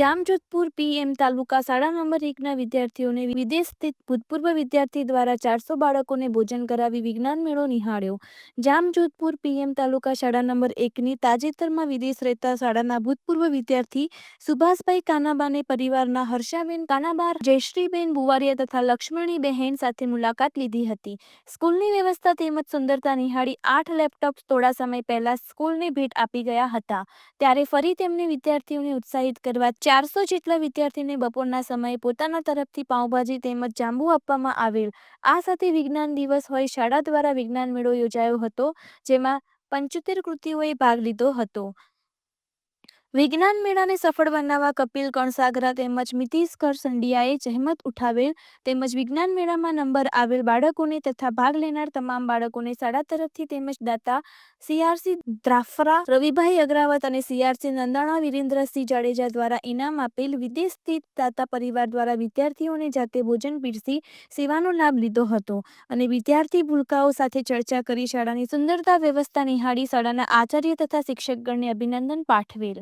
Jamjodhpur PM તાલુકા શાળા number 1ના વિદ્યાર્થીઓને વિદેશ સ્થિત ભૂતપૂર્વ વિદ્યાર્થી દ્વારા 400 બાળકોને ભોજન કરાવી વિજ્ઞાન મેળો નિહાળ્યો. જામજોધપુર પીએમ તાલુકા શાળા નંબર 1ની તાજેતરમાં વિદેશ રહેતા શાળાના ભૂતપૂર્વ વિદ્યાર્થી સુભાષભાઈ કાનાબાને પરિવારના હર્ષાબેન કાનાબાર, જયશ્રીબેન બુવારિયા તથા લક્ષ્મણીબહેન સાથે મુલાકાત લીધી હતી. સ્કૂલની વ્યવસ્થા તેમજ સુંદરતા નિહાળી 8 લેપટોપ્સ થોડા સમય પહેલા સ્કૂલને ભેટ આપી ગયા હતા. ત્યારે ફરી તેમને વિદ્યાર્થીઓને ઉત્સાહિત કરવા 400 જેટલા વિદ્યાર્થીને બપોરના સમયે પોતાના તરફથી પાઉંભાજી તેમજ જાંબુ આપવામાં આવેલ. આ સાથે વિજ્ઞાન દિવસ હોય શાળા દ્વારા વિજ્ઞાન મેળો યોજાયો હતો, જેમાં 75 કૃતિઓએ ભાગ લીધો હતો. વિજ્ઞાન મેળાને સફળ બનાવવા કપિલ કણસાગરા તેમજ મિતિશ કરસંડિયાએ જહેમત ઉઠાવેલ તેમજ વિજ્ઞાન મેળામાં નંબર આવેલ બાળકોને તથા ભાગ લેનાર તમામ બાળકોને શાળા તરફથી તેમજ દાતા સીઆરસી દ્રાફરા રવિભાઈ અગ્રાવત અને સીઆરસી નંદાણા વિરેન્દ્રસિંહ જાડેજા દ્વારા ઇનામ આપેલ. વિદેશ સ્થિત દાતા પરિવાર દ્વારા વિદ્યાર્થીઓને જાતે ભોજન પીરસી સેવાનો લાભ લીધો હતો અને વિદ્યાર્થી ભૂલકાઓ સાથે ચર્ચા કરી શાળાની સુંદરતા વ્યવસ્થા નિહાળી શાળાના આચાર્ય તથા શિક્ષકગણને અભિનંદન પાઠવેલ.